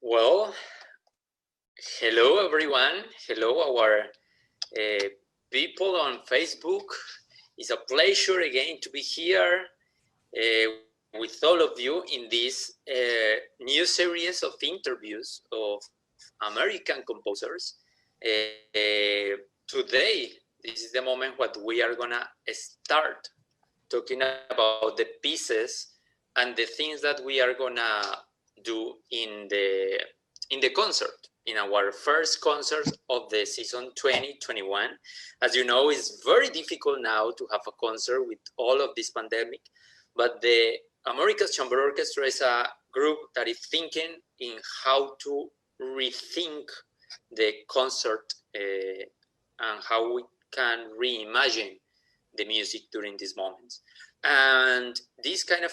Well, hello everyone. Hello our people on Facebook. It's a pleasure again to be here with all of you in this new series of interviews of American composers. Today, this is the moment what we are gonna start talking about the pieces and the things that we are gonna do in the concert, in our first concert of the season 2021. As you know, it's very difficult now to have a concert with all of this pandemic, but the America's Chamber Orchestra is a group that is thinking in how to rethink the concert and how we can reimagine the music during these moments. And these kind of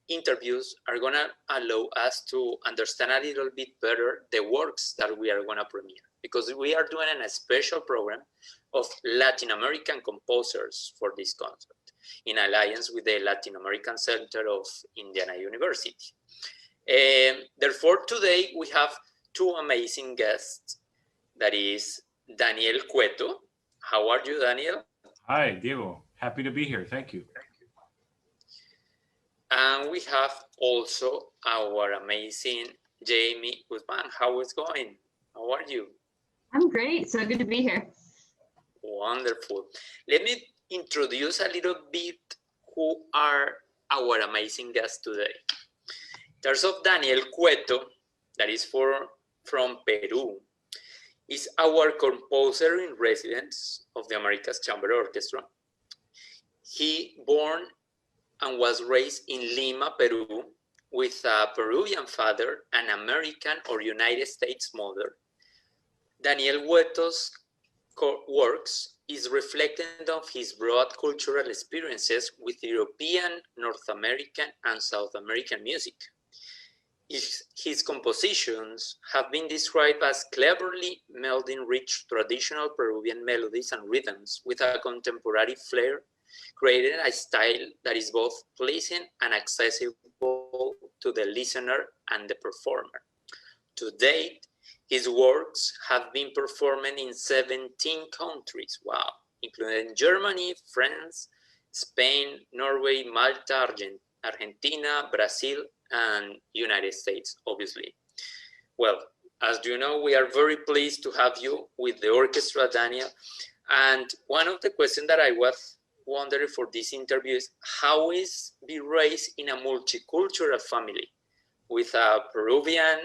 interviews are going to allow us to understand a little bit better the works that we are going to premiere, because we are doing a special program of Latin American composers for this concert in alliance with the Latin American Center of Indiana University. Therefore, today we have two amazing guests. That is Daniel Cueto. How are you, Daniel? Hi, Diego. Happy to be here. Thank you. And we have also our amazing Jamey Guzman. How is it going? How are you? I'm great. So good to be here. Wonderful. Let me introduce a little bit who are our amazing guests today. In terms of Daniel Cueto, that is from Peru, is our composer in residence of the America's Chamber Orchestra. He born and was raised in Lima, Peru, with a Peruvian father and American or United States mother. Daniel Cueto's works is reflected of his broad cultural experiences with European, North American, and South American music. His compositions have been described as cleverly melding rich traditional Peruvian melodies and rhythms with a contemporary flair, creating a style that is both pleasing and accessible to the listener and the performer. To date, his works have been performed in 17 countries, wow, including Germany, France, Spain, Norway, Malta, Argentina, Brazil, and United States, obviously. Well, as you know, we are very pleased to have you with the orchestra, Daniel. And one of the questions that I was wondering for this interview is, how is be raised in a multicultural family with a Peruvian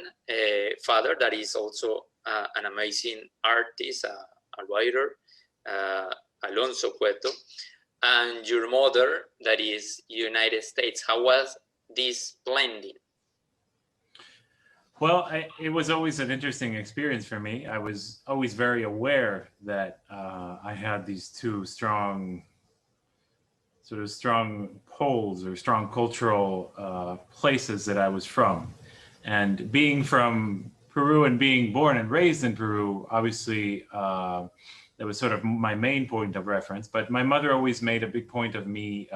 father that is also an amazing artist, a writer, Alonso Cueto, and your mother that is United States. How was this blending? Well, it was always an interesting experience for me. I was always very aware that I had these two strong poles or strong cultural places that I was from. And being from Peru and being born and raised in Peru, obviously that was sort of my main point of reference. But my mother always made a big point of me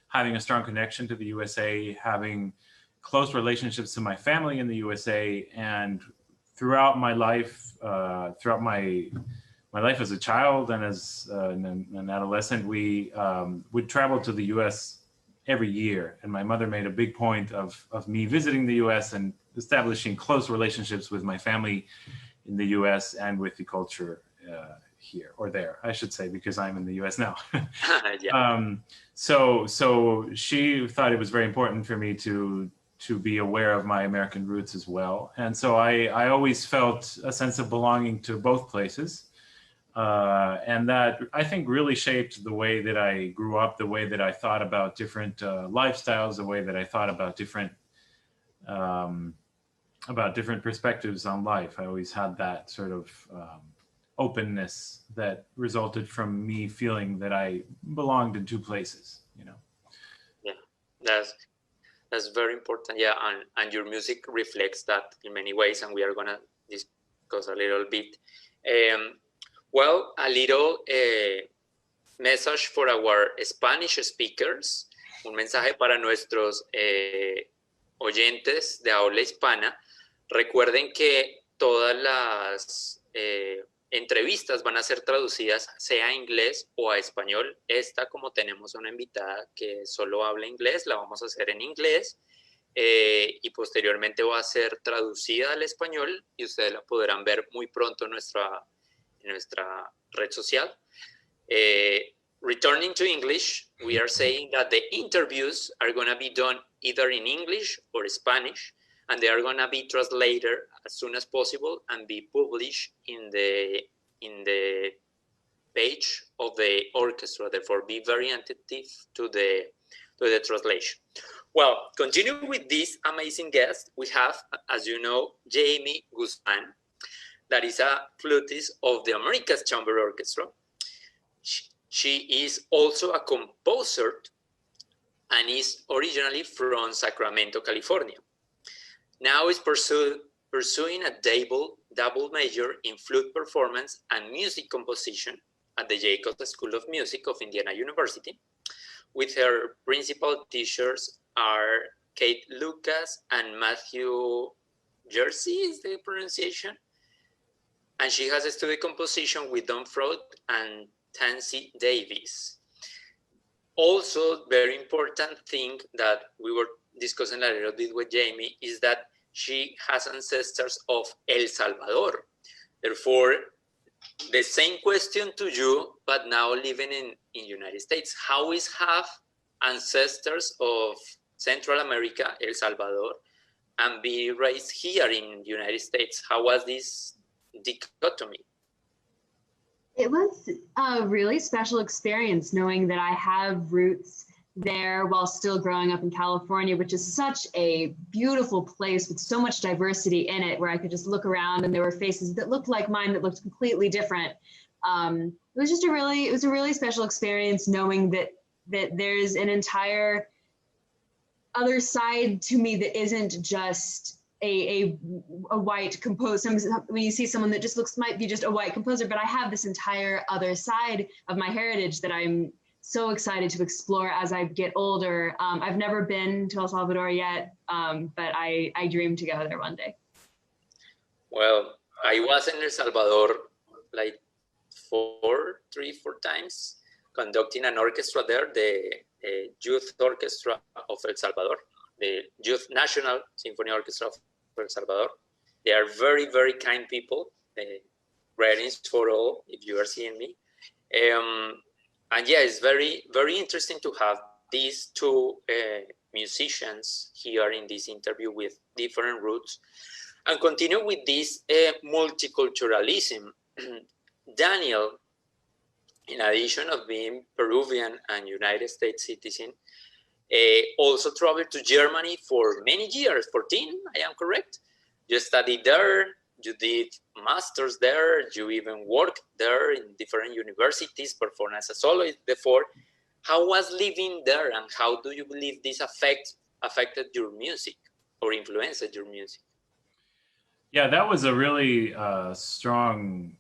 having a strong connection to the USA, having close relationships to my family in the USA. And throughout my life, throughout my life as a child and as an adolescent, we would travel to the US every year. And my mother made a big point of me visiting the US and establishing close relationships with my family in the US and with the culture here, or there, I should say, because I'm in the US now. Yeah. So she thought it was very important for me to be aware of my American roots as well. And so I always felt a sense of belonging to both places. And that, I think, really shaped the way that I grew up, the way that I thought about different lifestyles, the way that I thought about different perspectives on life. I always had that sort of openness that resulted from me feeling that I belonged in two places, you know. Yeah, that's very important. Yeah, and your music reflects that in many ways, and we are gonna discuss a little bit. Well, a little message for our Spanish speakers, un mensaje para nuestros oyentes de habla hispana. Recuerden que todas las entrevistas van a ser traducidas sea a inglés o a español. Esta, como tenemos una invitada que solo habla inglés, la vamos a hacer en inglés y posteriormente va a ser traducida al español y ustedes la podrán ver muy pronto en nuestra red social. Returning to English, we are saying that the interviews are going to be done either in English or Spanish, and they are going to be translated as soon as possible and be published in the page of the orchestra. Therefore, be very attentive to the translation. Well, continuing with this amazing guest, we have, as you know, Jamey Guzman, that is a flutist of the Americas Chamber Orchestra. She is also a composer and is originally from Sacramento, California. Now is pursuing a double major in flute performance and music composition at the Jacobs School of Music of Indiana University. With her principal teachers are Kate Lucas and Matthew Jersey is the pronunciation. And she has studied composition with Don Freud and Tansy Davis. Also, very important thing that we were discussing a little bit with Jamey is that she has ancestors of El Salvador. Therefore, the same question to you, but now living in United States. How is have ancestors of Central America, El Salvador, and be raised here in the United States? How was this dichotomy? It was a really special experience knowing that I have roots there while still growing up in California, which is such a beautiful place with so much diversity in it, where I could just look around and there were faces that looked like mine that looked completely different. It was just a really special experience knowing that there's an entire other side to me that isn't just a white composer. When you see someone that just might be just a white composer, but I have this entire other side of my heritage that I'm so excited to explore as I get older. I've never been to El Salvador yet, but I dream to go there one day. Well, I was in El Salvador like 3-4 times, conducting an orchestra there, the Youth Orchestra of El Salvador, the Youth National Symphony Orchestra of El Salvador. They are very, very kind people. Greetings for all, if you are seeing me. And yeah, it's very, very interesting to have these two musicians here in this interview with different roots and continue with this multiculturalism. Daniel, in addition of being Peruvian and United States citizen, also traveled to Germany for many years, 14, I am correct? You studied there, you did masters there, you even worked there in different universities, performed as a soloist before. How was living there and how do you believe this affected your music or influenced your music? Yeah, that was a really strong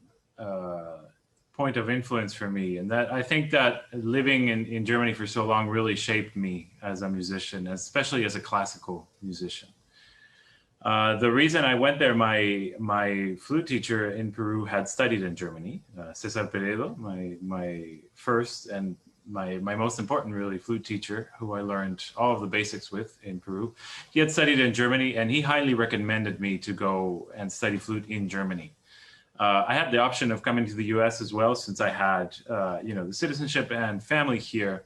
point of influence for me. And that I think that living in Germany for so long really shaped me as a musician, especially as a classical musician. The reason I went there, my flute teacher in Peru had studied in Germany, Cesar Peredo, my first and my most important really flute teacher, who I learned all of the basics with in Peru. He had studied in Germany and he highly recommended me to go and study flute in Germany. I had the option of coming to the US as well, since I had the citizenship and family here.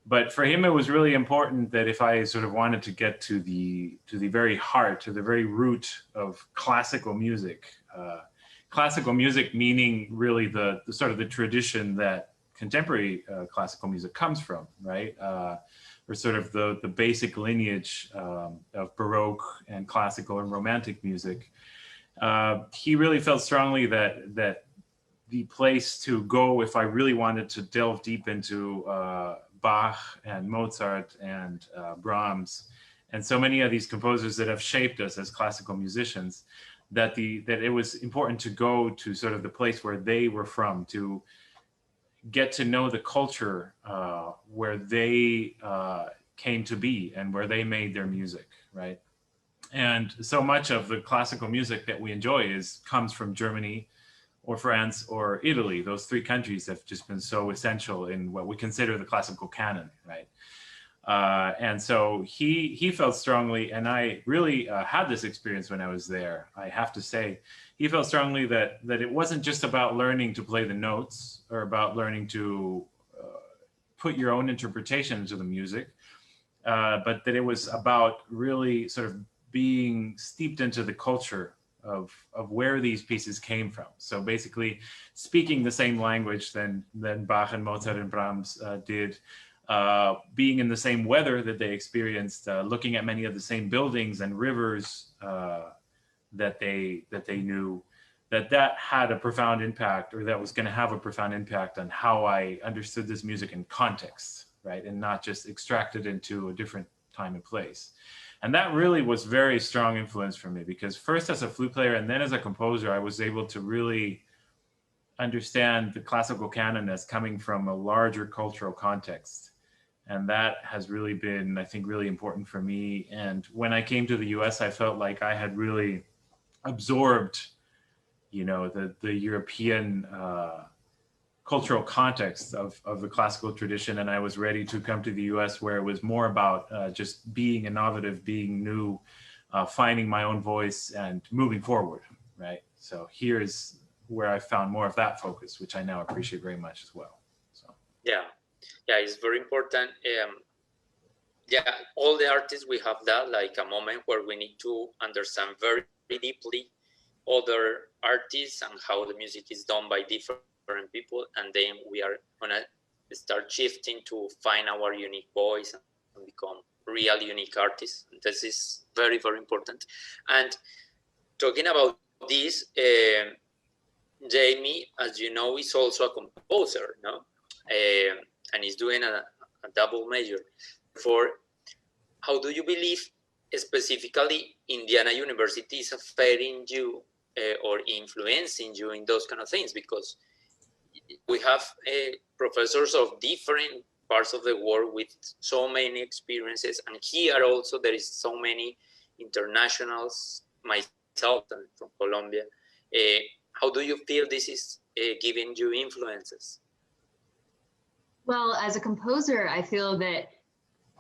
But for him, it was really important that if I sort of wanted to get to the very heart, to the very root of classical music meaning really the sort of the tradition that contemporary classical music comes from, right? Or sort of the basic lineage of Baroque and classical and Romantic music. He really felt strongly that the place to go if I really wanted to delve deep into Bach and Mozart and Brahms and so many of these composers that have shaped us as classical musicians, that it was important to go to sort of the place where they were from, to get to know the culture where they came to be and where they made their music, right? And so much of the classical music that we enjoy comes from Germany or France or Italy. Those three countries have just been so essential in what we consider the classical canon, right? And so he felt strongly, and I really had this experience when I was there. I have to say, he felt strongly that it wasn't just about learning to play the notes or about learning to put your own interpretation into the music, but that it was about really sort of being steeped into the culture of where these pieces came from. So basically speaking the same language than Bach and Mozart and Brahms did, being in the same weather that they experienced, looking at many of the same buildings and rivers that they knew, that had a profound impact, or that was going to have a profound impact on how I understood this music in context, right? And not just extracted into a different time and place. And that really was very strong influence for me, because first as a flute player and then as a composer, I was able to really understand the classical canon as coming from a larger cultural context. And that has really been, I think, really important for me. And when I came to the US, I felt like I had really absorbed, you know, the European cultural context of the classical tradition. And I was ready to come to the US, where it was more about just being innovative, being new, finding my own voice and moving forward, right? So here's where I found more of that focus, which I now appreciate very much as well. So yeah, it's very important. All the artists, we have that, like a moment where we need to understand very deeply other artists and how the music is done by different people, and then we are gonna start shifting to find our unique voice and become real unique artists. This is very, very important. And talking about this, Jamey, as you know, is also a composer, no? And he's doing a double major. For how do you believe specifically Indiana University is affecting you or influencing you in those kind of things? Because we have professors of different parts of the world with so many experiences, and here also there is so many internationals, myself and from Colombia. How do you feel this is giving you influences? Well, as a composer, I feel that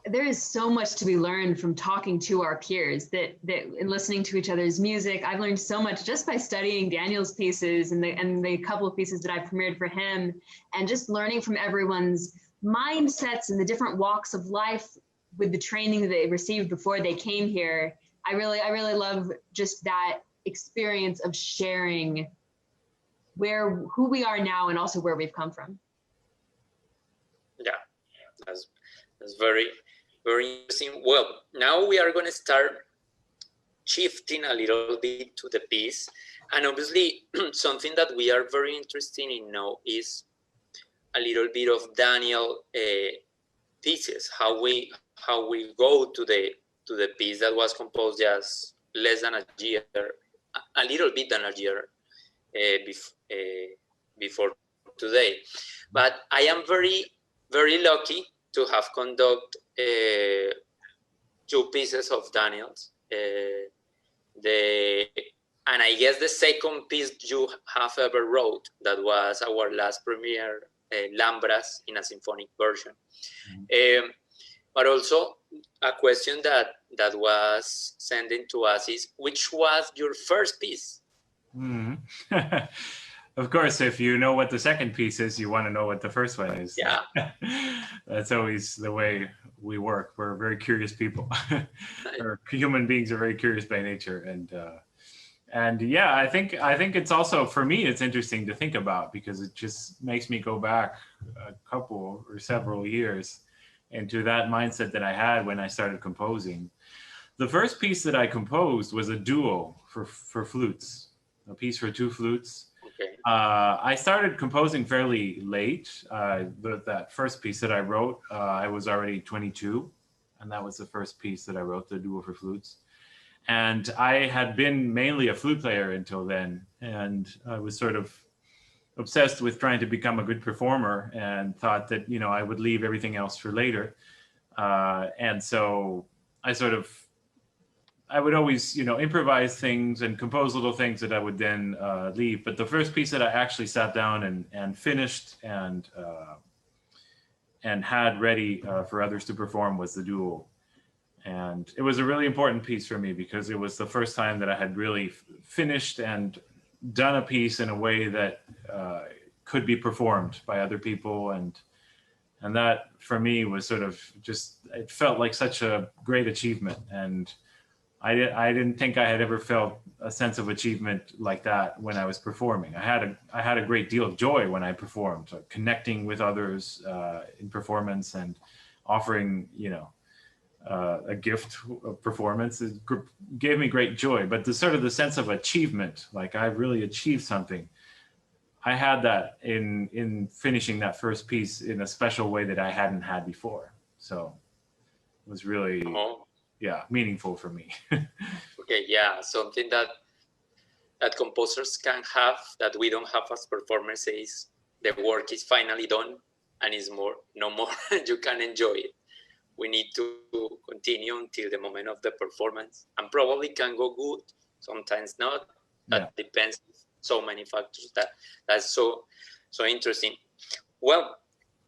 there is so much to be learned from talking to our peers, that in listening to each other's music. I've learned so much just by studying Daniel's pieces and the couple of pieces that I premiered for him, and just learning from everyone's mindsets and the different walks of life with the training that they received before they came here. I really love just that experience of sharing who we are now and also where we've come from. Yeah, that's very, very interesting. Well, now we are going to start shifting a little bit to the piece. And obviously, something that we are very interested in now is a little bit of Daniel pieces, how we go to the piece that was composed just less than a year, a little bit than a year before today. But I am very, very lucky to have conducted 2 pieces of Daniel's. And I guess the second piece you have ever wrote, that was our last premiere, Lambras in a symphonic version. But also a question that was sent in to us is, which was your first piece? Of course, if you know what the second piece is, you want to know what the first one is. Yeah. That's always the way we work. We're very curious people. Or human beings are very curious by nature. And yeah, I think it's also, for me, it's interesting to think about, because it just makes me go back a couple or several years into that mindset that I had when I started composing. The first piece that I composed was a duo for flutes, a piece for 2 flutes. Okay. I started composing fairly late. That first piece that I wrote, I was already 22, and that was the first piece that I wrote, the duo for flutes. And I had been mainly a flute player until then, and I was sort of obsessed with trying to become a good performer, and thought that, you know, I would leave everything else for later. And so I I would always, improvise things and compose little things that I would then leave. But the first piece that I actually sat down and finished and had ready for others to perform was the duel. And it was a really important piece for me because it was the first time that I had really finished and done a piece in a way that could be performed by other people. And that for me was sort of just, it felt like such a great achievement. And I didn't think I had ever felt a sense of achievement like that when I was performing. I had a great deal of joy when I performed, connecting with others in performance and offering, a gift of performance. It gave me great joy. But the sort of the sense of achievement, like I really achieved something, I had that in finishing that first piece in a special way that I hadn't had before. So it was really, meaningful for me. Okay, yeah, something that composers can have that we don't have as performers is the work is finally done and is no more. You can enjoy it. We need to continue until the moment of the performance, and probably can go good, sometimes not. That depends on so many factors. That's so interesting. Well,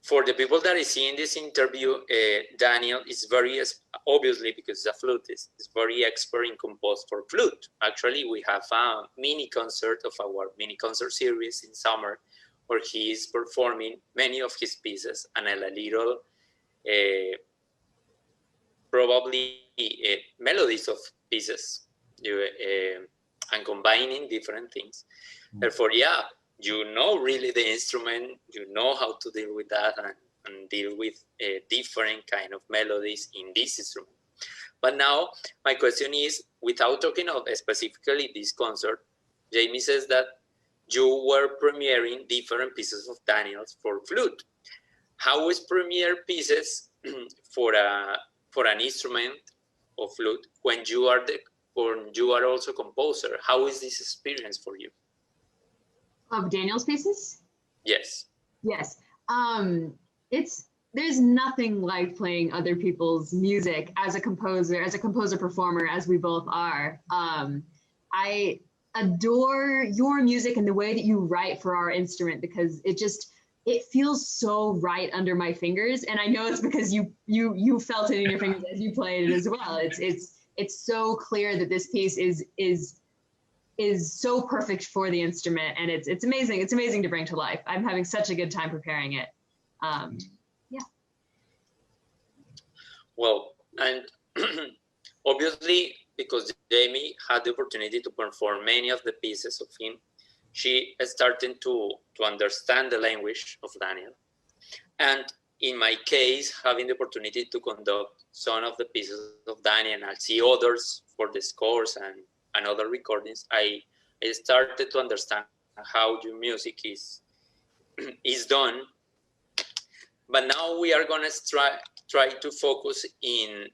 for the people that is seeing this interview, Daniel is very, obviously because he's a flutist, is very expert in compose for flute. Actually, we have a mini concert of our mini concert series in summer where he is performing many of his pieces and a little, probably melodies of pieces and combining different things. Therefore, you know really the instrument, you know how to deal with that and deal with different kind of melodies in this instrument. But now my question is, without talking of specifically this concert, Jamey says that you were premiering different pieces of Daniel's for flute. How is premiere pieces for an instrument of flute when you are also composer? How is this experience for you? Of Daniel's pieces? Yes. Yes. There's nothing like playing other people's music as a composer performer, as we both are. I adore your music and the way that you write for our instrument because it feels so right under my fingers. And I know it's because you felt it in your fingers as you played it as well. It's so clear that this piece is so perfect for the instrument, and it's amazing. It's amazing to bring to life. I'm having such a good time preparing it. Well, and obviously, because Jamey had the opportunity to perform many of the pieces of him, she started to understand the language of Daniel. And in my case, having the opportunity to conduct some of the pieces of Daniel, and I'll see others for the scores and other recordings, I started to understand how your music is done. But now we are gonna try to focus in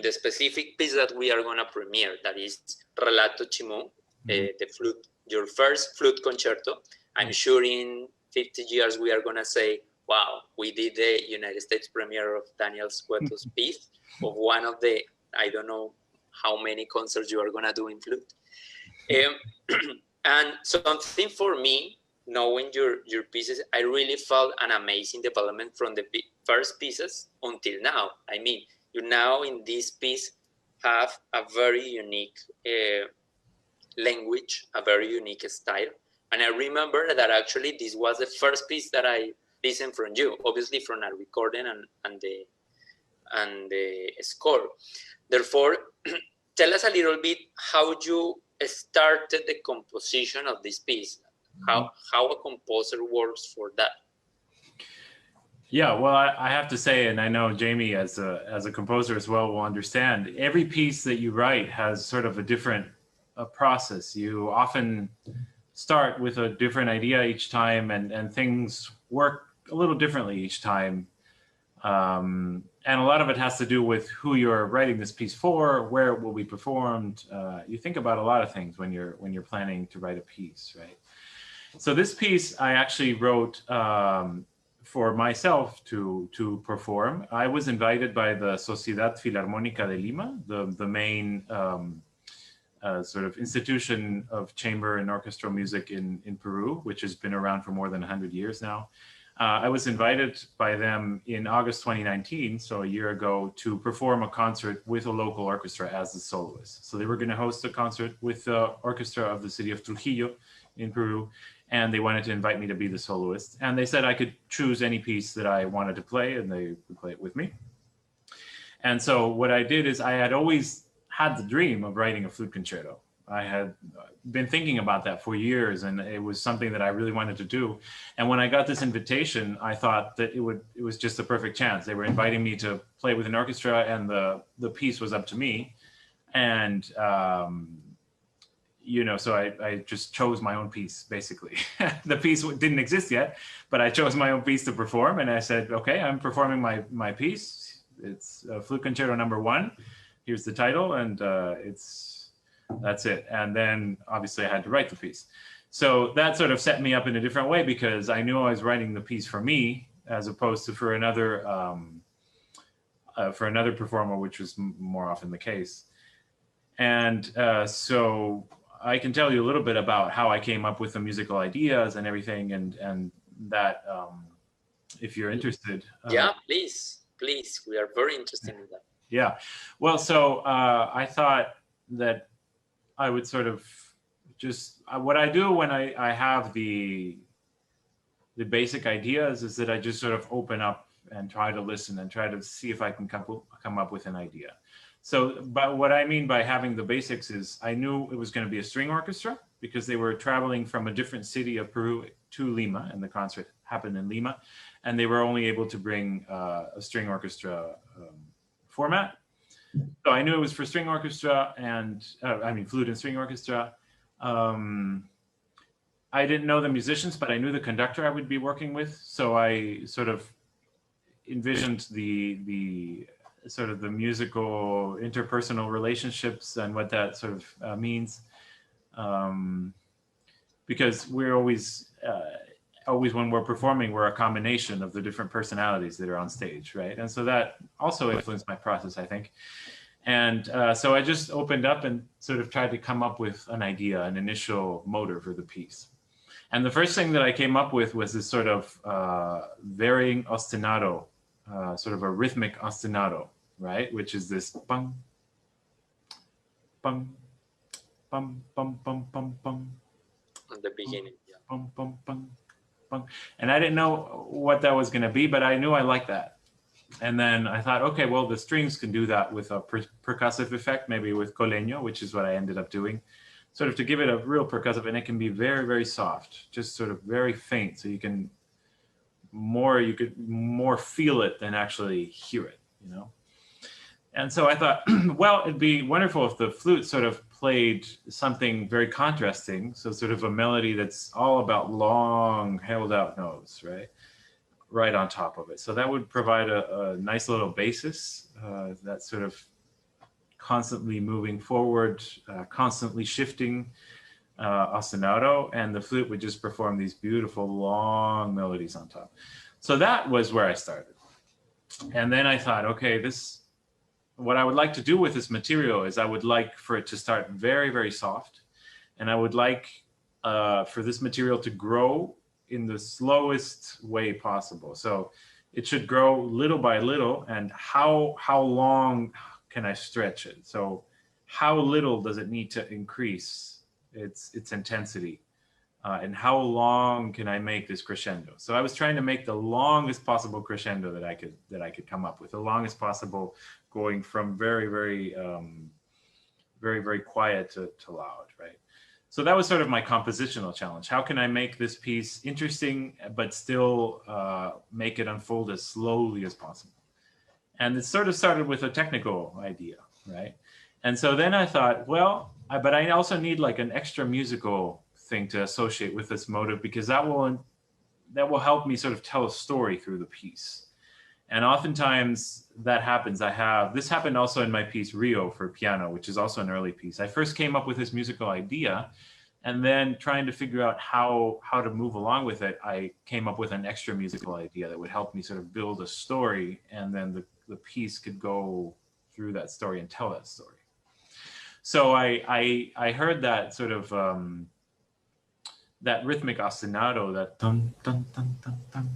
the specific piece that we are gonna premiere, that is Relato Chimú, the flute, your first flute concerto. I'm sure in 50 years we are gonna say, wow, we did the United States premiere of Daniel Cueto's piece of one of the, I don't know how many concerts you are gonna do in flute. And something for me, knowing your pieces, I really felt an amazing development from the first pieces until now. I mean, you now in this piece have a very unique language, a very unique style. And I remember that actually this was the first piece that I listened from you, obviously from a recording and the score. Therefore, tell us a little bit how you started the composition of this piece, how a composer works for that. Yeah, well, I have to say, and I know Jamey as a composer as well will understand, every piece that you write has sort of a different process. You often start with a different idea each time, and things work a little differently each time. And a lot of it has to do with who you're writing this piece for, where it will be performed. You think about a lot of things when you're planning to write a piece, right? So this piece I actually wrote for myself to perform, I was invited by the Sociedad Filarmónica de Lima, the main sort of institution of chamber and orchestral music in Peru, which has been around for more than 100 years now. I was invited by them in August 2019, so a year ago, to perform a concert with a local orchestra as the soloist. So they were going to host a concert with the orchestra of the city of Trujillo in Peru, and they wanted to invite me to be the soloist. And they said I could choose any piece that I wanted to play, and they would play it with me. And so what I did is I had always had the dream of writing a flute concerto. I had been thinking about that for years, and it was something that I really wanted to do. And when I got this invitation, I thought that it was just the perfect chance. They were inviting me to play with an orchestra, and the piece was up to me. And you know, so I just chose my own piece, basically. The piece didn't exist yet, but I chose my own piece to perform, and I said, okay, I'm performing my piece. It's Flute Concerto number 1. Here's the title, and that's it. And then obviously I had to write the piece. So that sort of set me up in a different way, because I knew I was writing the piece for me as opposed to for another performer, which was more often the case. And so I can tell you a little bit about how I came up with the musical ideas and everything, and that if you're interested. Yeah, please. We are very interested in that. Yeah. Well, so I thought that I would sort of just, what I do when I have the basic ideas is that I just sort of open up and try to listen and try to see if I can come up with an idea. So, but what I mean by having the basics is I knew it was going to be a string orchestra, because they were traveling from a different city of Peru to Lima, and the concert happened in Lima, and they were only able to bring a string orchestra format. So I knew it was for string orchestra, and flute and string orchestra. I didn't know the musicians, but I knew the conductor I would be working with. So I sort of envisioned the sort of the musical interpersonal relationships and what that sort of means. Because we're always when we're performing, we're a combination of the different personalities that are on stage, right? And so that also influenced my process, I think. And so I just opened up and sort of tried to come up with an idea, an initial motor for the piece. And the first thing that I came up with was this sort of varying ostinato, sort of a rhythmic ostinato, right? Which is this bum, bum, bum, bum, bum, bum, bum. At the beginning, yeah. Bum, bum, bum, bum. And I didn't know what that was going to be, but I knew I liked that. And then I thought, okay, well, the strings can do that with a percussive effect, maybe with coleño, which is what I ended up doing, sort of to give it a real percussive, and it can be very, very soft, just sort of very faint, so you could more feel it than actually hear it, you know. And so I thought, well, it'd be wonderful if the flute sort of played something very contrasting, so sort of a melody that's all about long held out notes, right on top of it. So that would provide a nice little basis that's sort of constantly moving forward, constantly shifting ostinato, and the flute would just perform these beautiful long melodies on top. So that was where I started. And then I thought, okay, what I would like to do with this material is I would like for it to start very, very soft. And I would like for this material to grow in the slowest way possible. So it should grow little by little. And how long can I stretch it? So how little does it need to increase its intensity? And how long can I make this crescendo? So I was trying to make the longest possible crescendo that I could come up with, the longest possible, going from very, very, very, very quiet to loud, right? So that was sort of my compositional challenge. How can I make this piece interesting, but still make it unfold as slowly as possible? And it sort of started with a technical idea, right? And so then I thought, well, but I also need like an extra musical thing to associate with this motive, because that will help me sort of tell a story through the piece. And oftentimes that happens. This happened also in my piece Rio for piano, which is also an early piece. I first came up with this musical idea And then trying to figure out how to move along with it, I came up with an extra musical idea that would help me sort of build a story, and then the piece could go through that story and tell that story. So I heard that sort of that rhythmic ostinato, that dun dun dun dun dun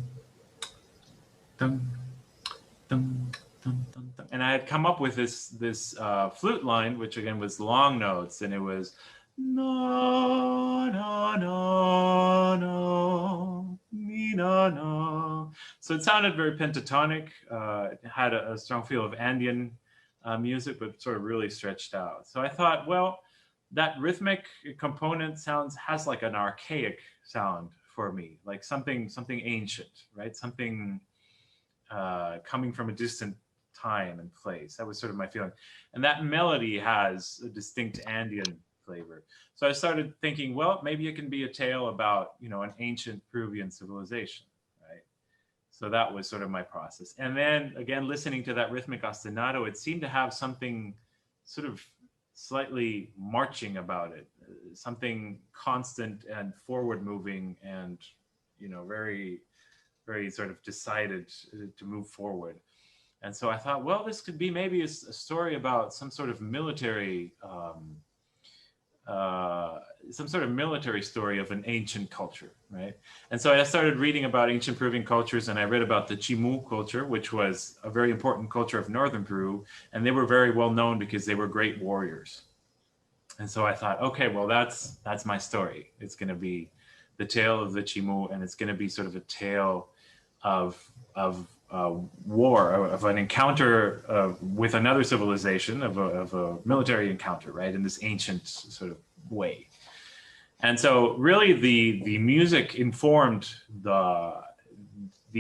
dun dun dun dun dun, and I had come up with this flute line, which again was long notes, and it was no no no no mi no no. So it sounded very pentatonic. It had a strong feel of Andean music, but sort of really stretched out. So I thought, well, that rhythmic component has like an archaic sound for me, like something ancient, right? Something coming from a distant time and place. That was sort of my feeling. And that melody has a distinct Andean flavor. So I started thinking, well, maybe it can be a tale about, an ancient Peruvian civilization, right? So that was sort of my process. And then again, listening to that rhythmic ostinato, it seemed to have something sort of slightly marching about it, something constant and forward moving and, very, very sort of decided to move forward. And so I thought, well, this could be maybe a story about some sort of military story of an ancient culture, right? And so I started reading about ancient Peruvian cultures, and I read about the Chimu culture, which was a very important culture of northern Peru, and they were very well known because they were great warriors. And so I thought, okay, well, that's my story. It's going to be the tale of the Chimu, and it's going to be sort of a tale of war, of an encounter with another civilization, of a military encounter, right, in this ancient sort of way. And so really the music informed the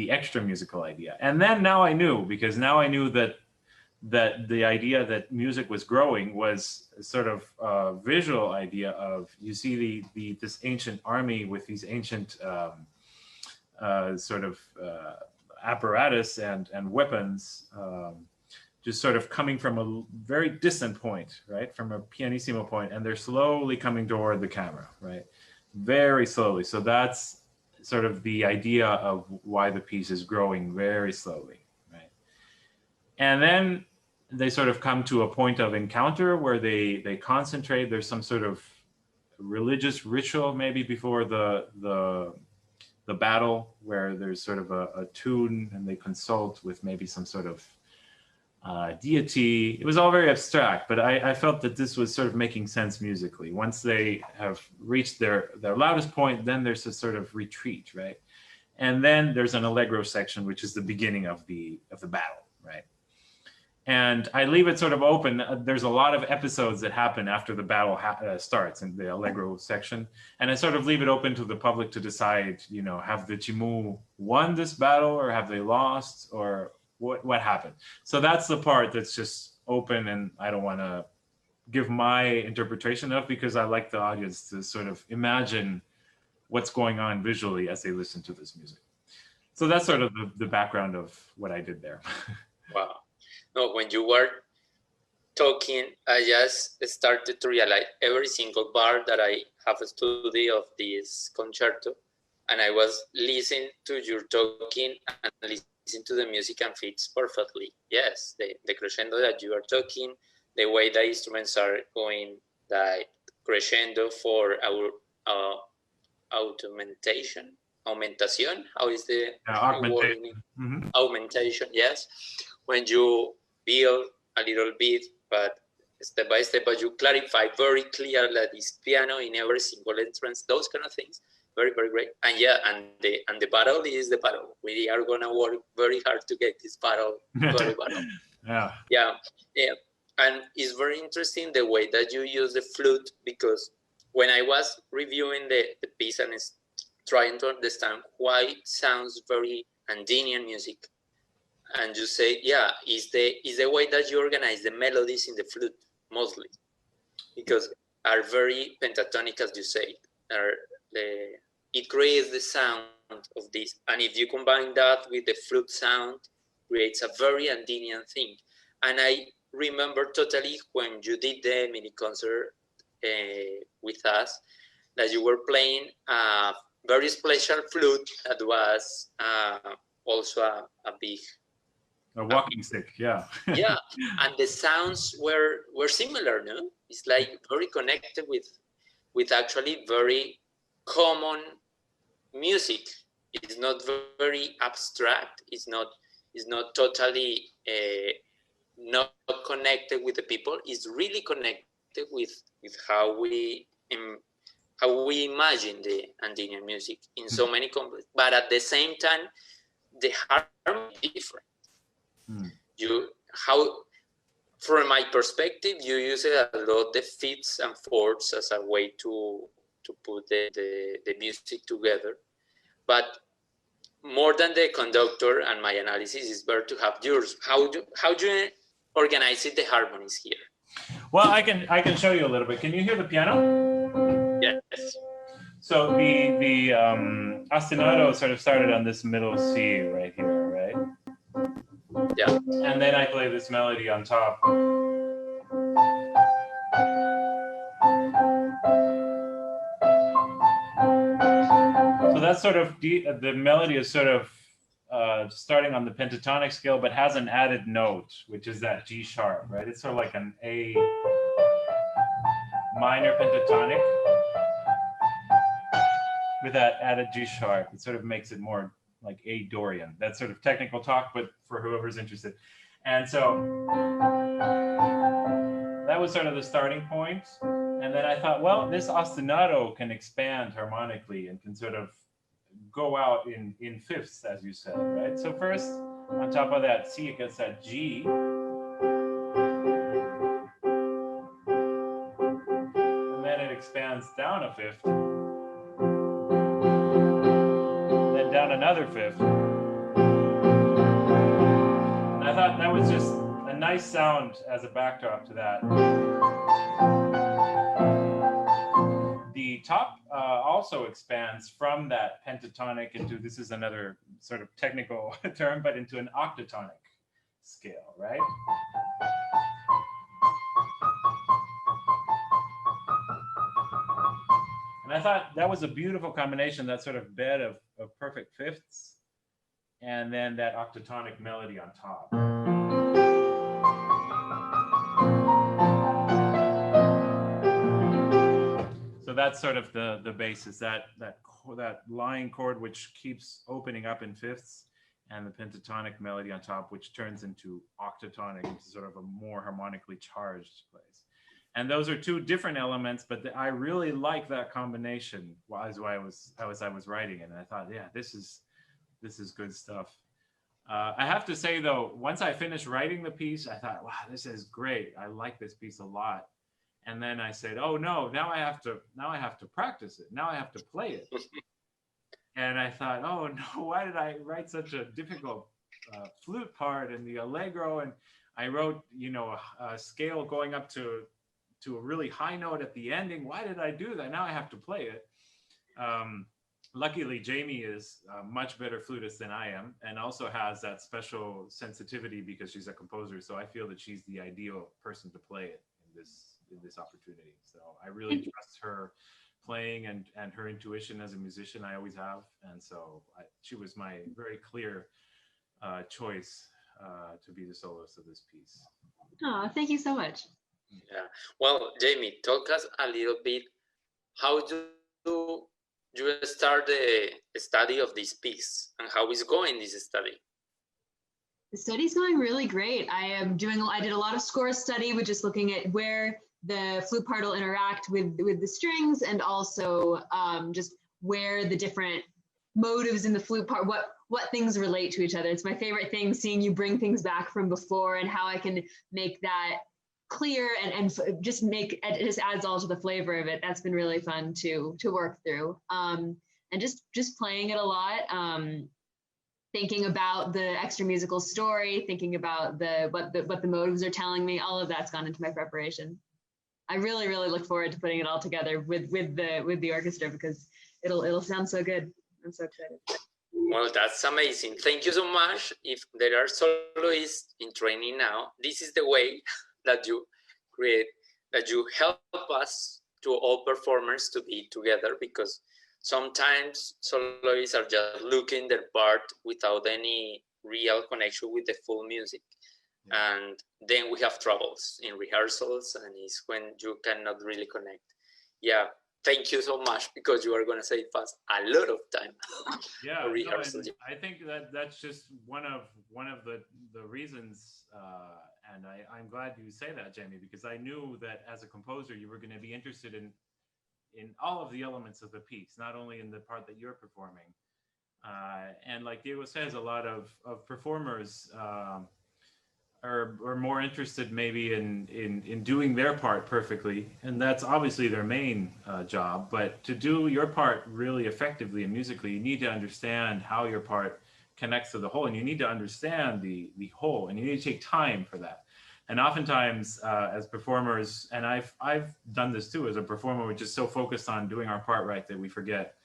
extra musical idea. And then now I knew that the idea that music was growing was sort of a visual idea of, you see this ancient army with these ancient apparatus and weapons, just sort of coming from a very distant point, right? From a pianissimo point, and they're slowly coming toward the camera, right? Very slowly. So that's sort of the idea of why the piece is growing very slowly, right? And then they sort of come to a point of encounter where they concentrate. There's some sort of religious ritual maybe before the battle, where there's sort of a tune, and they consult with maybe some sort of deity. It was all very abstract, but I felt that this was sort of making sense musically. Once they have reached their loudest point, then there's a sort of retreat, right? And then there's an allegro section, which is the beginning of the battle, right? And I leave it sort of open. There's a lot of episodes that happen after the battle starts in the allegro section. And I sort of leave it open to the public to decide, have the Chimu won this battle, or have they lost, or what happened? So that's the part that's just open, and I don't want to give my interpretation of, because I like the audience to sort of imagine what's going on visually as they listen to this music. So that's sort of the background of what I did there. Wow. No, when you were talking, I just started to realize every single bar that I have a studio of this concerto, and I was listening to your talking and listening to the music, and fits perfectly. Yes, the crescendo that you are talking, the way the instruments are going, that crescendo for our augmentation, how is the augmentation? Mm-hmm. Augmentation, yes. When you build a little bit, but step by step, but you clarify very clear that it's piano in every single entrance, those kind of things. Very, very great. And yeah, and the battle is the battle. We are gonna work very hard to get this battle. Yeah. And it's very interesting the way that you use the flute, because when I was reviewing the piece and trying to understand why it sounds very Andean music, and you say, yeah, is the way that you organize the melodies in the flute mostly, because are very pentatonic, as you say. It creates the sound of this, and if you combine that with the flute sound, creates a very Andean thing. And I remember totally when you did the mini concert with us, that you were playing a very special flute that was also a big walking stick, yeah. yeah, and the sounds were similar, no? It's like very connected with actually very common music. It's not very abstract. It's not totally not connected with the people. It's really connected with how we imagine the Andean music in so many complex. But at the same time, the harmony is different. From my perspective, you use a lot the fifths and fourths as a way to put the music together. But more than the conductor and my analysis, is better to have yours. How do you organize it, the harmonies here? Well, I can show you a little bit. Can you hear the piano? Yes. So the ostinato sort of started on this middle C right here, right? Yeah. And then I play this melody on top. So that's sort of the melody is sort of starting on the pentatonic scale, but has an added note, which is that G sharp, right? It's sort of like an A minor pentatonic with that added G sharp. It sort of makes it more like A Dorian. That's sort of technical talk, but for whoever's interested. And so that was sort of the starting point. And then I thought, well, this ostinato can expand harmonically and can sort of go out in fifths, as you said, right? So first, on top of that C, it gets that G. And then it expands down a fifth. Then down another fifth. And I thought that was just a nice sound as a backdrop to that. The top also expands from that pentatonic into, this is another sort of technical term, but into an octatonic scale, right? And I thought that was a beautiful combination, that sort of bed of perfect fifths, and then that octatonic melody on top. So that's sort of the basis, that lying chord which keeps opening up in fifths, and the pentatonic melody on top, which turns into octatonic, into sort of a more harmonically charged place. And those are two different elements, but I really like that combination as I was writing it. And I thought, yeah, this is good stuff. I have to say though, once I finished writing the piece, I thought, wow, this is great. I like this piece a lot. And then I said, oh no, now I have to practice it. Now I have to play it. And I thought, oh no, why did I write such a difficult flute part and the allegro? And I wrote, a scale going up to a really high note at the ending. Why did I do that? Now I have to play it. Luckily, Jamey is a much better flutist than I am, and also has that special sensitivity because she's a composer. So I feel that she's the ideal person to play it in this opportunity. So I really trust her playing and her intuition as a musician. I always have, and so she was my very clear choice to be the soloist of this piece. Oh, thank you so much. Yeah. Well, Jamey, talk us a little bit. How do you start the study of this piece, and how is going this study? The study's going really great. I did a lot of score study with just looking at where the flute part will interact with the strings, and also just where the different motives in the flute part, what things relate to each other. It's my favorite thing, seeing you bring things back from before and how I can make that clear and just it just adds all to the flavor of it. That's been really fun to work through. And just playing it a lot, thinking about the extra musical story, thinking about what the motives are telling me. All of that's gone into my preparation. I really, really look forward to putting it all together with the orchestra, because it'll sound so good. I'm so excited. Well, that's amazing. Thank you so much. If there are soloists in training now, this is the way that you help us to all performers to be together, because sometimes soloists are just looking their part without any real connection with the full music. And then we have troubles in rehearsals, and it's when you cannot really connect. Yeah, thank you so much, because you are going to save us a lot of time. Yeah, rehearsal. No, I think that's just one of the reasons, and I'm glad you say that, Jamey, because I knew that as a composer you were going to be interested in all of the elements of the piece, not only in the part that you're performing. And like Diego says, a lot of performers are more interested maybe in doing their part perfectly, and that's obviously their main job. But to do your part really effectively and musically, you need to understand how your part connects to the whole, and you need to understand the whole, and you need to take time for that. And oftentimes, as performers, and I've done this too as a performer, we're just so focused on doing our part right that we forget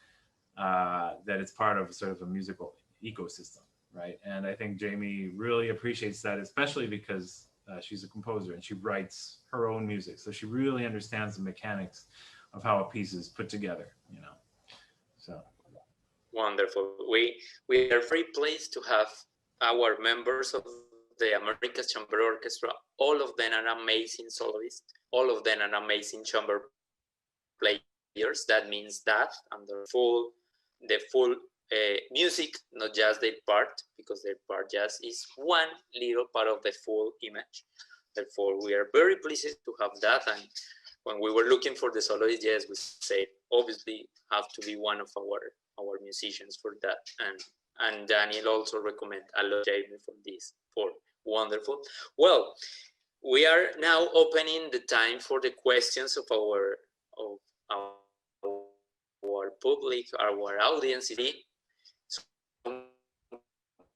that it's part of sort of a musical ecosystem. Right. And I think Jamey really appreciates that, especially because she's a composer and she writes her own music. So she really understands the mechanics of how a piece is put together, you know. So wonderful. We are very pleased to have our members of the America's Chamber Orchestra. All of them are amazing soloists. All of them are amazing chamber players. That means that, and the full music, not just their part, because their part just is one little part of the full image. Therefore, we are very pleased to have that. And when we were looking for the soloist, yes, we said obviously have to be one of our musicians for that. And Daniel also recommend a lot Jamey for this. For wonderful. Well, we are now opening the time for the questions of our public, our audience.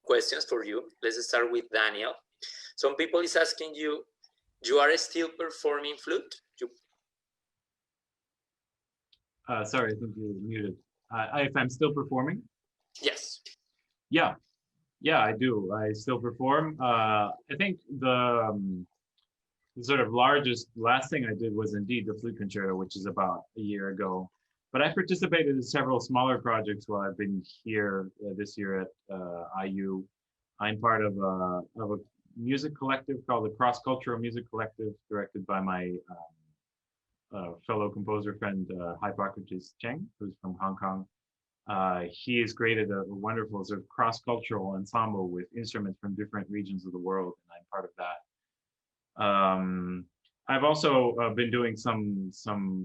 Questions for you. Let's start with Daniel. Some people is asking you, you are still performing flute? sorry, I think you were muted. If I'm still performing? Yes. Yeah, I do. I still perform. I think the sort of last thing I did was indeed the flute concerto, which is about a year ago. But I participated in several smaller projects while I've been here this year at IU. I'm part of a music collective called the Cross Cultural Music Collective, directed by my fellow composer friend Hippocrates Cheng, who's from Hong Kong. He has created a wonderful sort of cross-cultural ensemble with instruments from different regions of the world, and I'm part of that. I've also been doing some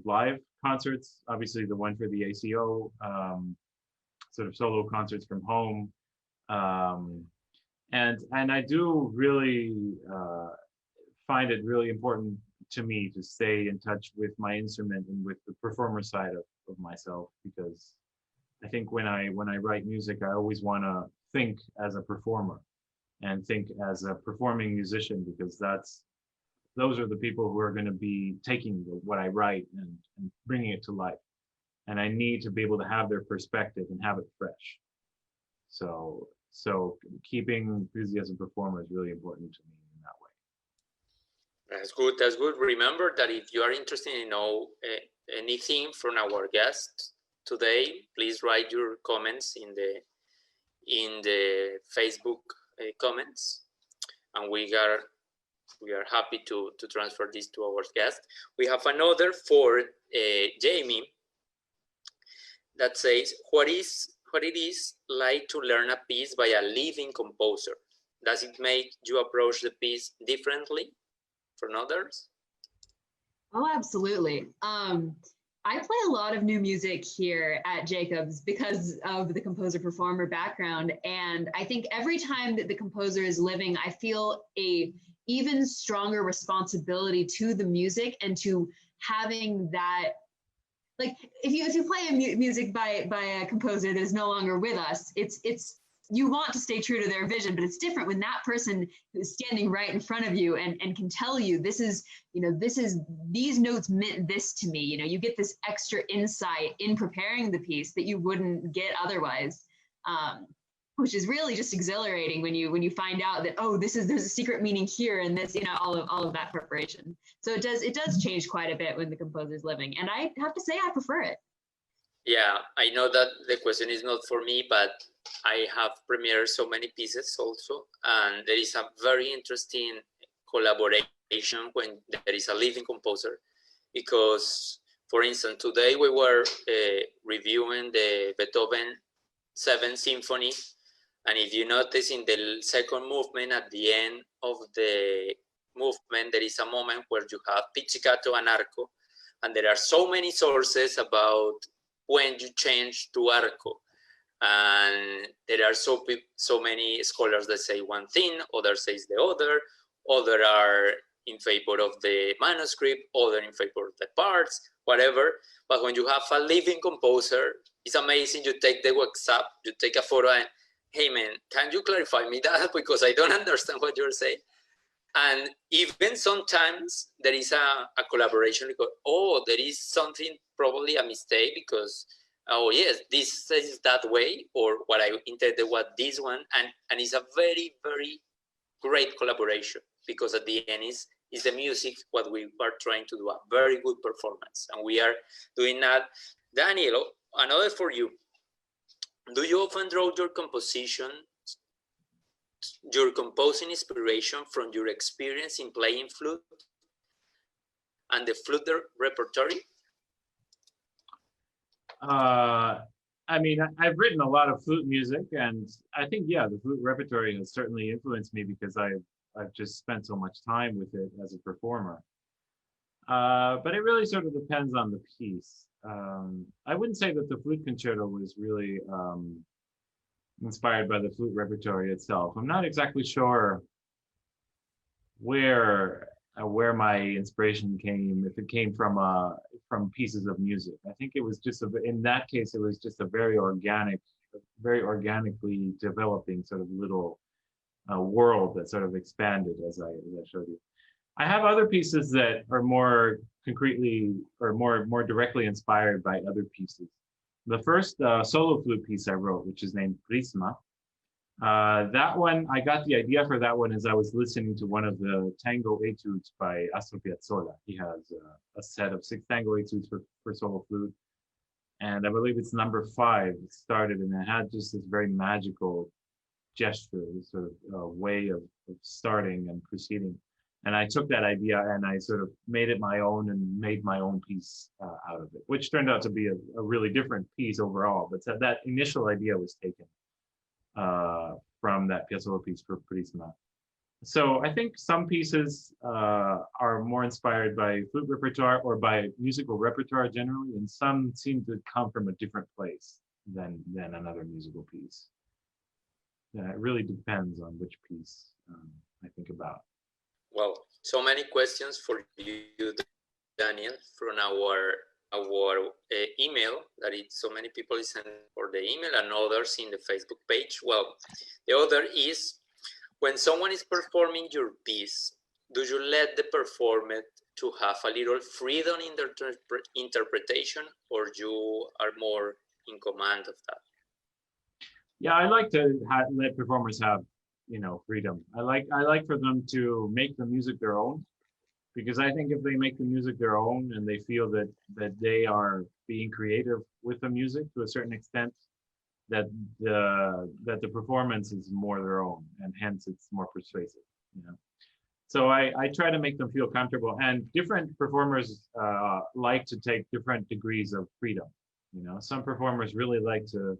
live concerts, obviously the one for the ACO, sort of solo concerts from home. And I do really find it really important to me to stay in touch with my instrument and with the performer side of myself, because I think when I write music, I always want to think as a performer and think as a performing musician, because those are the people who are going to be taking what I write and bringing it to life. And I need to be able to have their perspective and have it fresh. So keeping enthusiasm as a performer is really important to me in that way. That's good. That's good. Remember that if you are interested in know anything from our guest today, please write your comments in the Facebook comments, and we are happy to transfer this to our guest. We have another for Jamey that says, what it is like to learn a piece by a living composer? Does it make you approach the piece differently from others? Oh, absolutely. I play a lot of new music here at Jacobs because of the composer-performer background. And I think every time that the composer is living, I feel a even stronger responsibility to the music and to having that, like if you play music by a composer that is no longer with us, it's you want to stay true to their vision, but it's different when that person is standing right in front of you and can tell you these notes meant this to me. You get this extra insight in preparing the piece that you wouldn't get otherwise. which is really just exhilarating when you find out that, oh, there's a secret meaning here, and this, all of that preparation. So it does change quite a bit when the composer's living, and I have to say I prefer it. Yeah, I know that the question is not for me, but I have premiered so many pieces also, and there is a very interesting collaboration when there is a living composer, because, for instance, today we were reviewing the Beethoven 7th Symphony, and if you notice in the second movement, at the end of the movement, there is a moment where you have pizzicato and arco, and there are so many sources about when you change to arco. And there are so many scholars that say one thing, others says the other are in favor of the manuscript, other in favor of the parts, whatever. But when you have a living composer, it's amazing. You take the WhatsApp, you take a photo, and hey man, can you clarify me that, because I don't understand what you're saying. And even sometimes there is a collaboration because, oh, there is something, probably a mistake, because, oh yes, this is that way, or what I intended was this one. And it's a very, very great collaboration, because at the end is the music, what we are trying to do, a very good performance. And we are doing that. Daniel, another for you. Do you often draw your composing inspiration from your experience in playing flute and the flute repertory? I mean, I've written a lot of flute music, and I think, yeah, the flute repertory has certainly influenced me, because I've just spent so much time with it as a performer. But it really sort of depends on the piece. I wouldn't say that the flute concerto was really inspired by the flute repertory itself. I'm not exactly sure where my inspiration came, if it came from pieces of music. I think it was just in that case, it was just a very organically developing sort of little world that sort of expanded as I showed you. I have other pieces that are more concretely or more directly inspired by other pieces. The first solo flute piece I wrote, which is named Prisma, that one, I got the idea for that one as I was listening to one of the tango etudes by Astor Piazzolla. He has a set of 6 tango etudes for solo flute. And I believe it's number 5. It started, and it had just this very magical gesture, this sort of way of starting and proceeding. And I took that idea and I sort of made it my own and made my own piece out of it, which turned out to be a really different piece overall. But that initial idea was taken from that Piazzolla piece for Prisma. So I think some pieces are more inspired by flute repertoire or by musical repertoire generally, and some seem to come from a different place than another musical piece. Yeah, it really depends on which piece I think about. Well, so many questions for you, Daniel, from our email, that it's so many people listen for the email, and others in the Facebook page. Well, the other is, when someone is performing your piece, do you let the performer to have a little freedom in their interpretation, or you are more in command of that? Yeah, I like to let performers have, freedom. I like for them to make the music their own, because I think if they make the music their own and they feel that they are being creative with the music to a certain extent, that the performance is more their own, and hence it's more persuasive. So I try to make them feel comfortable, and different performers like to take different degrees of freedom. Some performers really like to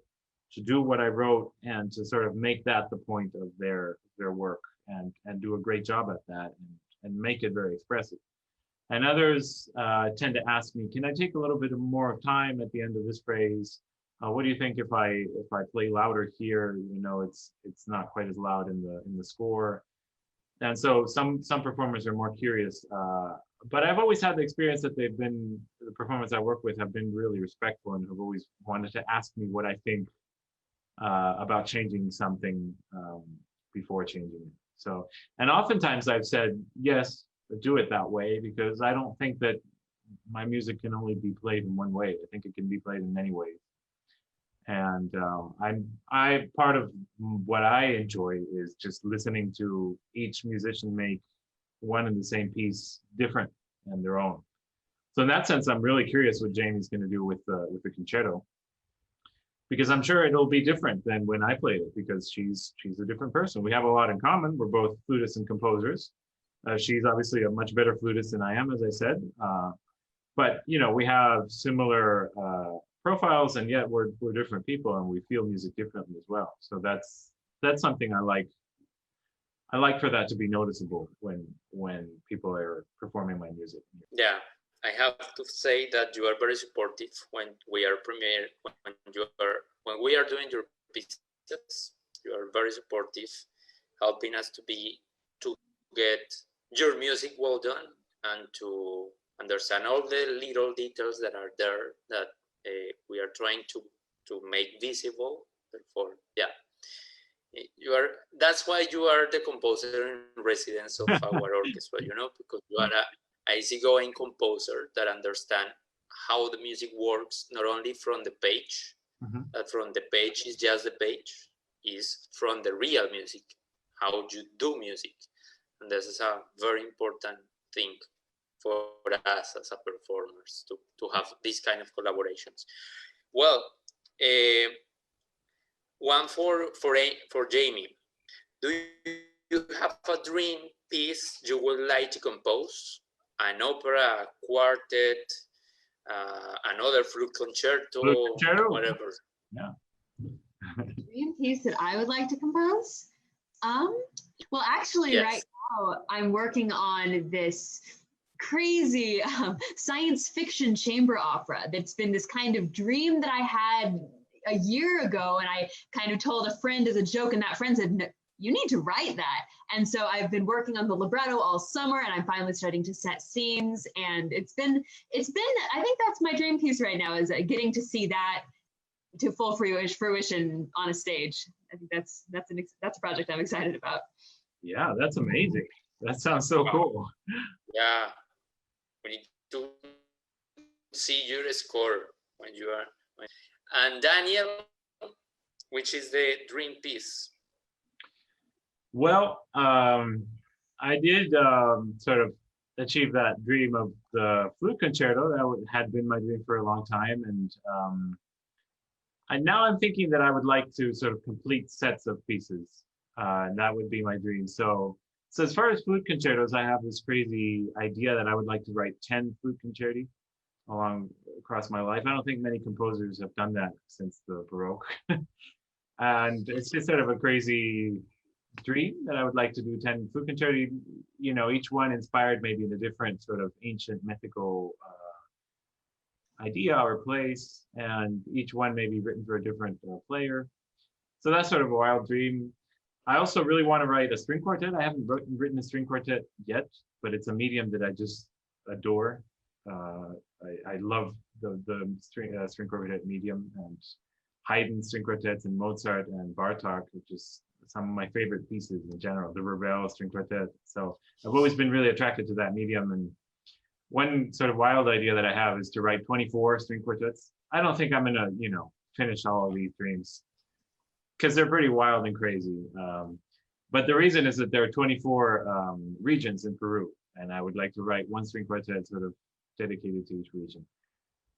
do what I wrote and to sort of make that the point of their work and do a great job at that and make it very expressive. And others tend to ask me, can I take a little bit more of time at the end of this phrase? What do you think if I play louder here? It's not quite as loud in the score. And so some performers are more curious, but I've always had the experience that the performers I work with have been really respectful and have always wanted to ask me what I think about changing something before changing it. So, and oftentimes I've said, yes, do it that way, because I don't think that my music can only be played in one way. I think it can be played in many ways. And I part of what I enjoy is just listening to each musician make one and the same piece different and their own. So in that sense, I'm really curious what Jamey's going to do with the concerto, because I'm sure it'll be different than when I played it, because she's a different person. We have a lot in common. We're both flutists and composers. She's obviously a much better flutist than I am, as I said. But you know, we have similar profiles, and yet we're different people, and we feel music differently as well. So that's something I like. I like for that to be noticeable when people are performing my music. Yeah, I have to say that you are very supportive when we are when we are doing your pieces. You are very supportive, helping us to get your music well done and to understand all the little details that are there that we are trying to make visible. Therefore, yeah, you are. That's why you are the composer in residence of our orchestra. You know, because you are a easygoing composer that understand how the music works, not only from the page, that from the page is just the page, is from the real music, how you do music. And this is a very important thing for us as a performers to have these kind of collaborations. Well, one for Jamey. Do you have a dream piece you would like to compose? An opera, a quartet, another flute concerto, whatever. Yeah. Dream piece that I would like to compose? Well, actually, yes. Right now I'm working on this crazy science fiction chamber opera that's been this kind of dream that I had a year ago, and I kind of told a friend as a joke, and that friend said, no, you need to write that. And so I've been working on the libretto all summer, and I'm finally starting to set scenes, and it's been I think that's my dream piece right now, is getting to see that to full fruition on a stage. I think that's a project I'm excited about. Yeah, that's amazing. That sounds so cool. Yeah, we need to see your score when you are. And Daniel, which is the dream piece? Well, I did sort of achieve that dream of the flute concerto. That had been my dream for a long time, and now I'm thinking that I would like to sort of complete sets of pieces. That would be my dream. So as far as flute concertos, I have this crazy idea that I would like to write 10 flute concerti across my life. I don't think many composers have done that since the Baroque. And it's just sort of a crazy dream that I would like to do 10 flute concerti, you know, each one inspired maybe in a different sort of ancient mythical idea or place, and each one may be written for a different player. So that's sort of a wild dream. I also really want to write a string quartet. I haven't written a string quartet yet, but it's a medium that I just adore. I love the string quartet medium, and Haydn string quartets and Mozart and Bartok, which is some of my favorite pieces in general, the Ravel string quartet. So I've always been really attracted to that medium. And one sort of wild idea that I have is to write 24 string quartets. I don't think I'm gonna, you know, finish all of these dreams because they're pretty wild and crazy. But the reason is that there are 24 regions in Peru, and I would like to write one string quartet sort of dedicated to each region.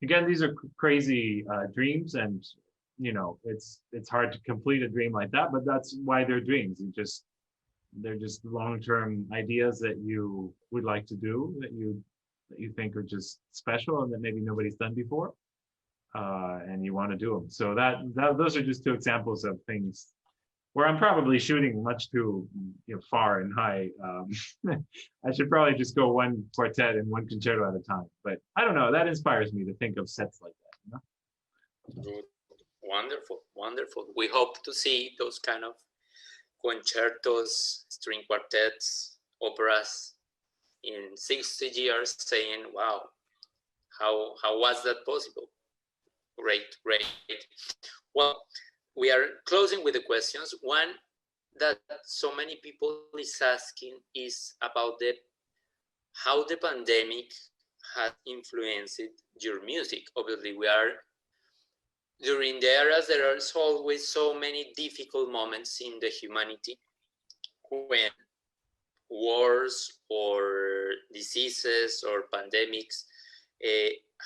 Again, these are crazy dreams, and you know, it's hard to complete a dream like that, but that's why they're dreams. They're just long-term ideas that you would like to do, that you think are just special and that maybe nobody's done before, and you want to do them. So those are just two examples of things where I'm probably shooting much too far and high. I should probably just go one quartet and one concerto at a time. But I don't know. That inspires me to think of sets like that. You know? Good. Wonderful, wonderful. We hope to see those kind of concertos, string quartets, operas in 60 years saying, wow, how was that possible? Great. Well, we are closing with the questions. One that so many people is asking is about how the pandemic has influenced your music. Obviously, we are during the eras, there are always so many difficult moments in the humanity when wars or diseases or pandemics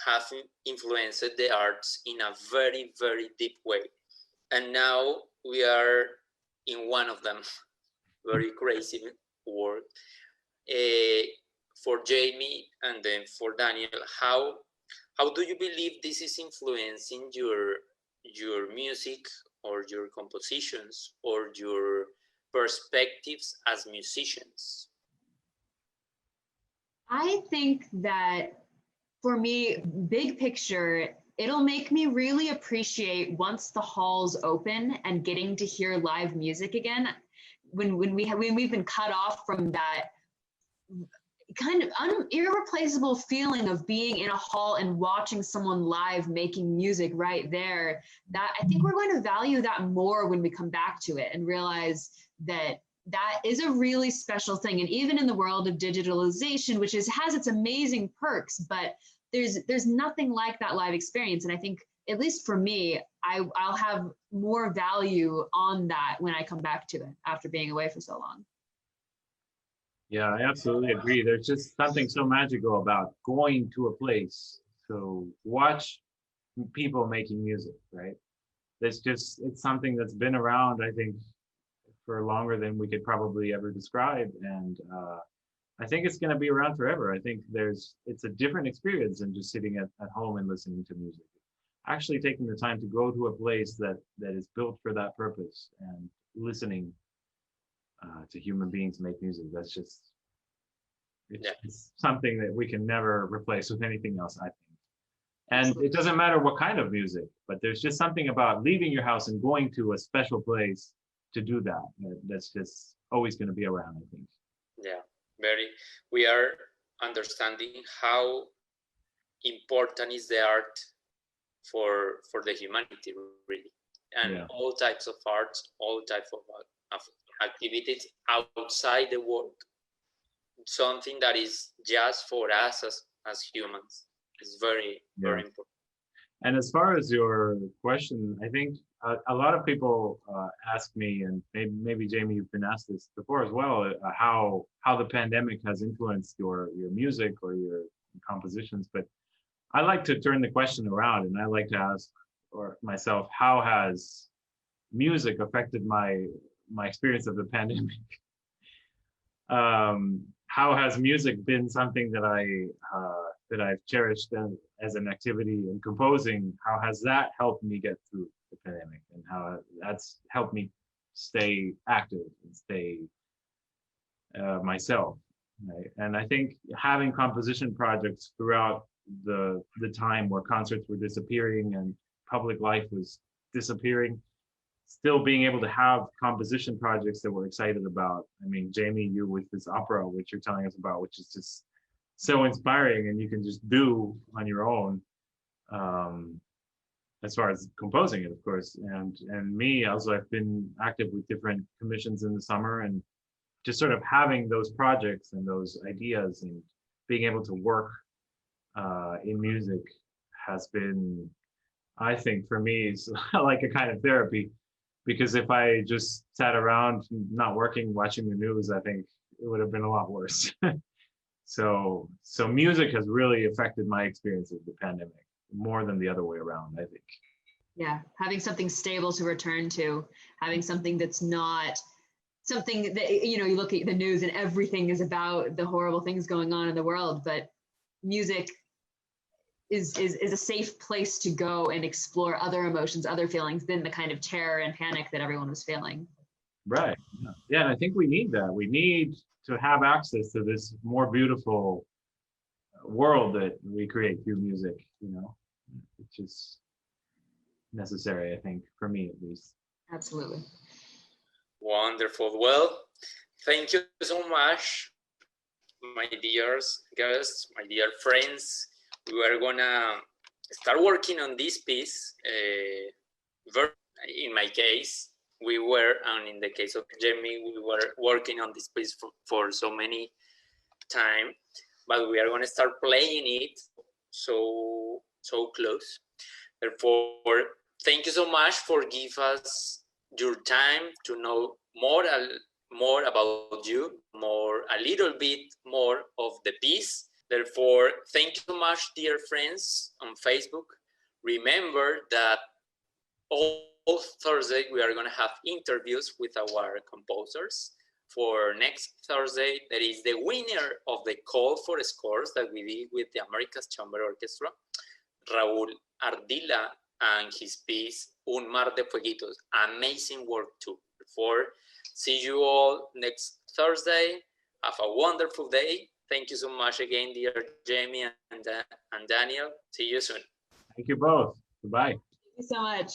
have influenced the arts in a very, very deep way. And now we are in one of them, very crazy world. For Jamey and then for Daniel, how do you believe this is influencing your music or your compositions or your perspectives as musicians? I think that for me, big picture, it'll make me really appreciate once the halls open and getting to hear live music again. When we've been cut off from that kind of irreplaceable feeling of being in a hall and watching someone live making music right there, that I think we're going to value that more when we come back to it and realize that that is a really special thing. And even in the world of digitalization, which has its amazing perks, but there's nothing like that live experience. And I think, at least for me, I'll have more value on that when I come back to it after being away for so long. Yeah, I absolutely agree. There's just something so magical about going to a place to watch people making music, right? It's something that's been around, I think, for longer than we could probably ever describe. And I think it's going to be around forever. I think it's a different experience than just sitting at home and listening to music. Actually taking the time to go to a place that is built for that purpose and listening to human beings make music. That's just, it's something that we can never replace with anything else, I think. And it doesn't matter what kind of music, but there's just something about leaving your house and going to a special place to do that's just always going to be around, I think. Yeah, we are understanding how important is the art for the humanity, really. And all types of arts, all types of activities outside the world, something that is just for us as humans, is very important. And as far as your question, I think a lot of people ask me, and maybe Jamey, you've been asked this before as well, how the pandemic has influenced your music or your compositions. But I like to turn the question around, and I like to ask myself, how has music affected my experience of the pandemic? How has music been something that I've cherished as an activity, and composing? How has that helped me get through the pandemic, and how that's helped me stay active and stay myself? Right? And I think having composition projects throughout the time where concerts were disappearing and public life was disappearing, still being able to have composition projects that we're excited about. I mean, Jamey, you with this opera, which you're telling us about, which is just so inspiring, and you can just do on your own, as far as composing it, of course. And me also, I've been active with different commissions in the summer, and just sort of having those projects and those ideas and being able to work in music has been, I think, for me, it's like a kind of therapy. Because if I just sat around not working, watching the news, I think it would have been a lot worse. So music has really affected my experience of the pandemic more than the other way around, I think. Yeah, having something stable to return to, having something that's not something that, you look at the news and everything is about the horrible things going on in the world, but music is a safe place to go and explore other emotions, other feelings than the kind of terror and panic that everyone was feeling. Right. Yeah, and I think we need that. We need to have access to this more beautiful world that we create through music, which is necessary, I think, for me at least. Absolutely. Wonderful. Well, thank you so much, my dear guests, my dear friends. We are gonna start working on this piece. In my case, we were, and in the case of Jamey, we were working on this piece for so many time, but we are gonna start playing it so close. Therefore, thank you so much for giving us your time to know more about you, a little bit more of the piece. Therefore, thank you so much, dear friends on Facebook. Remember that all Thursday we are going to have interviews with our composers. For next Thursday, that is the winner of the call for scores that we did with the Americas Chamber Orchestra, Raúl Ardila, and his piece Un Mar de Fueguitos. Amazing work too. Therefore, see you all next Thursday. Have a wonderful day. Thank you so much again, dear Jamey and Daniel. See you soon. Thank you both. Goodbye. Thank you so much.